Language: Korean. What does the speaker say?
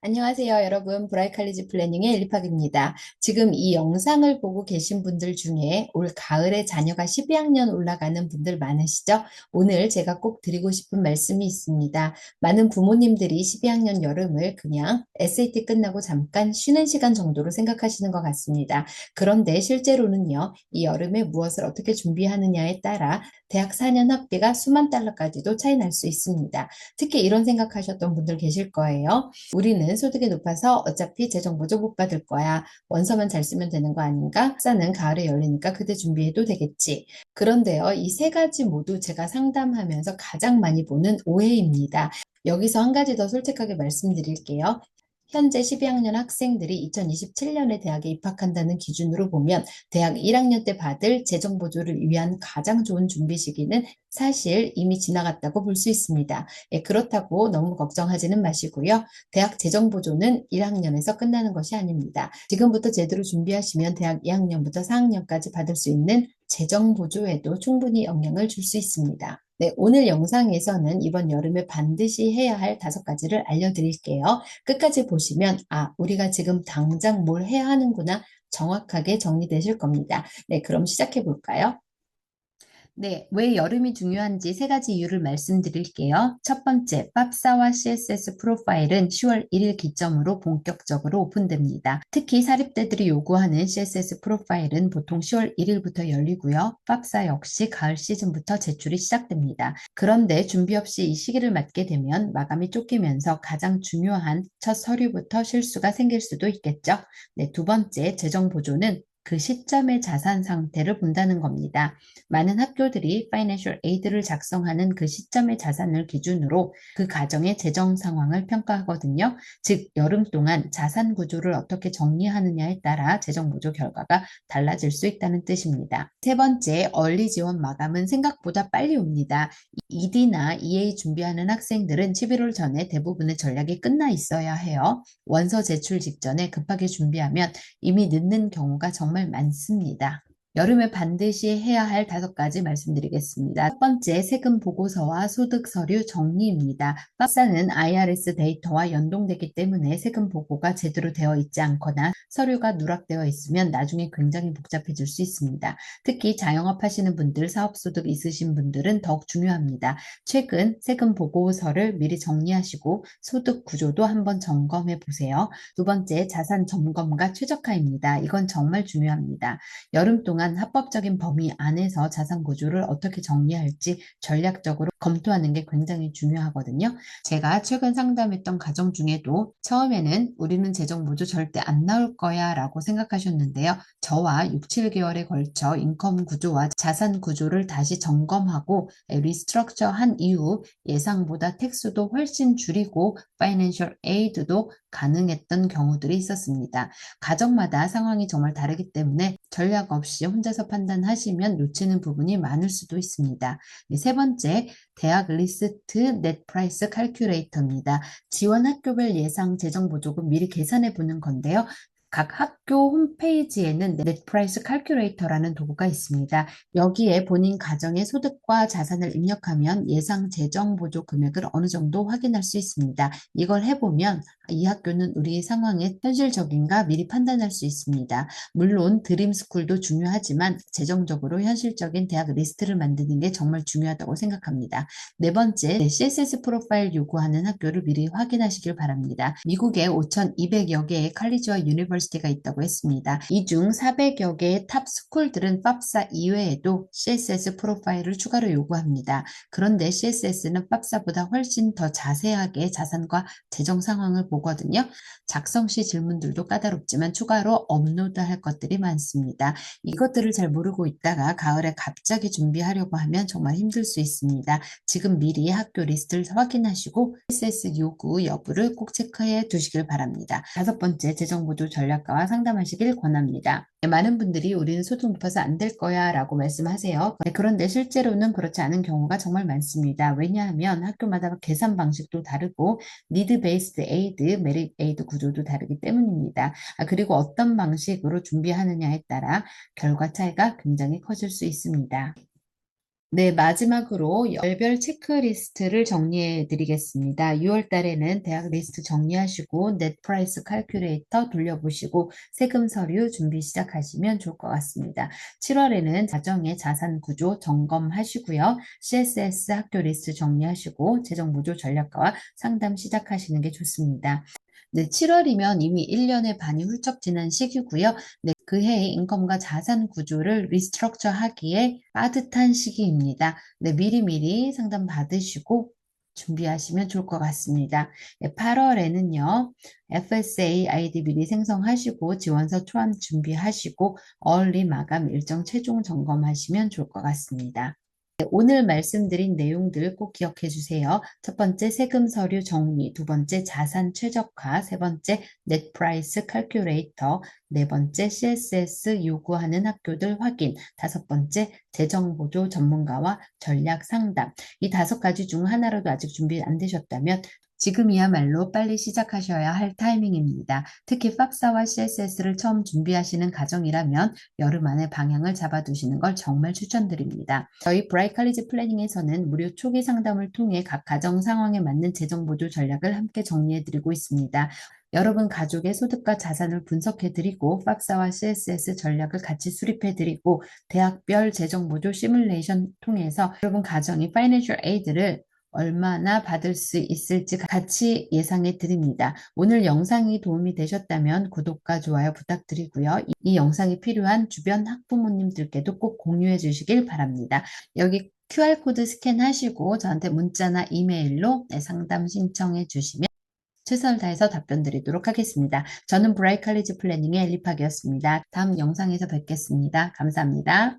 안녕하세요, 여러분. 브라이칼리지 플래닝의 엘리팍입니다. 지금 이 영상을 보고 계신 분들 중에 올 가을에 자녀가 12학년 올라가는 분들 많으시죠? 오늘 제가 꼭 드리고 싶은 말씀이 있습니다. 많은 부모님들이 12학년 여름을 그냥 SAT 끝나고 잠깐 쉬는 시간 정도로 생각하시는 것 같습니다. 그런데 실제로는요, 이 여름에 무엇을 어떻게 준비하느냐에 따라 대학 4년 학비가 수만 달러까지도 차이 날 수 있습니다. 특히 이런 생각하셨던 분들 계실 거예요. 우리는 소득이 높아서 어차피 재정보조 못 받을 거야. 원서만 잘 쓰면 되는 거 아닌가? 학사는 가을에 열리니까 그때 준비해도 되겠지. 그런데요, 이 세 가지 모두 제가 상담하면서 가장 많이 보는 오해입니다. 여기서 한 가지 더 솔직하게 말씀드릴게요. 현재 12학년 학생들이 2027년에 대학에 입학한다는 기준으로 보면 대학 1학년 때 받을 재정보조를 위한 가장 좋은 준비 시기는 사실 이미 지나갔다고 볼 수 있습니다. 예, 그렇다고 너무 걱정하지는 마시고요. 대학 재정보조는 1학년에서 끝나는 것이 아닙니다. 지금부터 제대로 준비하시면 대학 2학년부터 4학년까지 받을 수 있는 재정보조에도 충분히 영향을 줄 수 있습니다. 네, 오늘 영상에서는 이번 여름에 반드시 해야 할 5가지를 알려드릴게요. 끝까지 보시면, 우리가 지금 당장 뭘 해야 하는구나 정확하게 정리되실 겁니다. 네, 그럼 시작해 볼까요? 네, 왜 여름이 중요한지 세 가지 이유를 말씀드릴게요. 첫 번째, 팝사와 CSS 프로파일은 10월 1일 기점으로 본격적으로 오픈됩니다. 특히 사립대들이 요구하는 CSS 프로파일은 보통 10월 1일부터 열리고요. 팝사 역시 가을 시즌부터 제출이 시작됩니다. 그런데 준비 없이 이 시기를 맞게 되면 마감이 쫓기면서 가장 중요한 첫 서류부터 실수가 생길 수도 있겠죠. 네, 두 번째, 재정 보조는 그 시점의 자산 상태를 본다는 겁니다. 많은 학교들이 파이낸셜 에이드를 작성하는 그 시점의 자산을 기준으로 그 가정의 재정 상황을 평가하거든요. 즉, 여름 동안 자산 구조를 어떻게 정리하느냐에 따라 재정 보조 결과가 달라질 수 있다는 뜻입니다. 세 번째, 얼리 지원 마감은 생각보다 빨리 옵니다. ED나 EA 준비하는 학생들은 11월 전에 대부분의 전략이 끝나 있어야 해요. 원서 제출 직전에 급하게 준비하면 이미 늦는 경우가 정말 많습니다. 여름에 반드시 해야 할 5가지 말씀드리겠습니다. 첫 번째, 세금 보고서와 소득 서류 정리입니다. 팝사는 IRS 데이터와 연동되기 때문에 세금 보고가 제대로 되어 있지 않거나 서류가 누락되어 있으면 나중에 굉장히 복잡해질 수 있습니다. 특히 자영업 하시는 분들, 사업소득 있으신 분들은 더욱 중요합니다. 최근 세금 보고서를 미리 정리하시고 소득 구조도 한번 점검해 보세요. 두 번째, 자산 점검과 최적화입니다. 이건 정말 중요합니다. 여름 동안 합법적인 범위 안에서 자산 구조를 어떻게 정리할지 전략적으로 검토하는 게 굉장히 중요하거든요. 제가 최근 상담했던 가정 중에도 처음에는 우리는 재정 보조 절대 안 나올 거야 라고 생각하셨는데요. 저와 6, 7개월에 걸쳐 인컴 구조와 자산 구조를 다시 점검하고 리스트럭처 한 이후 예상보다 택스도 훨씬 줄이고 파이낸셜 에이드도 가능했던 경우들이 있었습니다. 가정마다 상황이 정말 다르기 때문에 전략 없이 혼자서 판단하시면 놓치는 부분이 많을 수도 있습니다. 세 번째, 대학 리스트 넷 프라이스 칼큘레이터입니다. 지원 학교별 예상 재정 보조금 미리 계산해 보는 건데요. 각 학교 홈페이지에는 넷 프라이스 칼큘레이터라는 도구가 있습니다. 여기에 본인 가정의 소득과 자산을 입력하면 예상 재정 보조 금액을 어느 정도 확인할 수 있습니다. 이걸 해보면 이 학교는 우리 상황에 현실적인가 미리 판단할 수 있습니다. 물론 드림스쿨도 중요하지만 재정적으로 현실적인 대학 리스트를 만드는 게 정말 중요하다고 생각합니다. 네 번째, CSS 프로파일 요구하는 학교를 미리 확인하시길 바랍니다. 미국에 5,200여 개의 칼리지와 유니버시티가 있다고 했습니다. 이 중 400여 개의 탑 스쿨들은 팝사 이외에도 CSS 프로파일을 추가로 요구합니다. 그런데 CSS는 팝사보다 훨씬 더 자세하게 자산과 재정 상황을 보거든요. 작성 시 질문들도 까다롭지만 추가로 업로드할 것들이 많습니다. 이것들을 잘 모르고 있다가 가을에 갑자기 준비하려고 하면 정말 힘들 수 있습니다. 지금 미리 학교 리스트를 확인하시고 CSS 요구 여부를 꼭 체크해 두시길 바랍니다. 다섯 번째, 재정보조 전략가와 상담하시길 권합니다. 많은 분들이 우리는 소득 높아서 안 될 거야 라고 말씀하세요. 그런데 실제로는 그렇지 않은 경우가 정말 많습니다. 왜냐하면 학교마다 계산 방식도 다르고 니드 베이스드 에이드, 메릿 에이드 구조도 다르기 때문입니다. 그리고 어떤 방식으로 준비하느냐에 따라 결과 차이가 굉장히 커질 수 있습니다. 네, 마지막으로 열별 체크리스트를 정리해 드리겠습니다. 6월 달에는 대학 리스트 정리하시고 넷 프라이스 칼큘레이터 돌려보시고 세금 서류 준비 시작하시면 좋을 것 같습니다. 7월에는 가정의 자산 구조 점검하시고요. CSS 학교 리스트 정리하시고 재정 보조 전략가와 상담 시작하시는 게 좋습니다. 네, 7월이면 이미 1년의 반이 훌쩍 지난 시기고요. 네, 그 해의 인컴과 자산 구조를 리스트럭처 하기에 빠듯한 시기입니다. 네, 미리미리 상담 받으시고 준비하시면 좋을 것 같습니다. 네, 8월에는요, FSA 아이디 미리 생성하시고 지원서 초안 준비하시고 어울리 마감 일정 최종 점검하시면 좋을 것 같습니다. 네, 오늘 말씀드린 내용들 꼭 기억해 주세요. 첫 번째 세금 서류 정리, 두 번째 자산 최적화, 세 번째 넷 프라이스 칼큘레이터, 네 번째 CSS 요구하는 학교들 확인, 다섯 번째 재정 보조 전문가와 전략 상담. 이 다섯 가지 중 하나라도 아직 준비 안 되셨다면 지금이야말로 빨리 시작하셔야 할 타이밍입니다. 특히 팝사와 CSS를 처음 준비하시는 가정이라면 여름 안에 방향을 잡아두시는 걸 정말 추천드립니다. 저희 브라이칼리지 플래닝에서는 무료 초기 상담을 통해 각 가정 상황에 맞는 재정 보조 전략을 함께 정리해드리고 있습니다. 여러분 가족의 소득과 자산을 분석해드리고 팝사와 CSS 전략을 같이 수립해드리고 대학별 재정 보조 시뮬레이션 통해서 여러분 가정이 파이낸셜 에이드를 얼마나 받을 수 있을지 같이 예상해 드립니다. 오늘 영상이 도움이 되셨다면 구독과 좋아요 부탁드리고요. 이 영상이 필요한 주변 학부모님들께도 꼭 공유해 주시길 바랍니다. 여기 QR코드 스캔하시고 저한테 문자나 이메일로 상담 신청해 주시면 최선을 다해서 답변 드리도록 하겠습니다. 저는 브라이칼리지 플래닝의 엘리팍이었습니다. 다음 영상에서 뵙겠습니다. 감사합니다.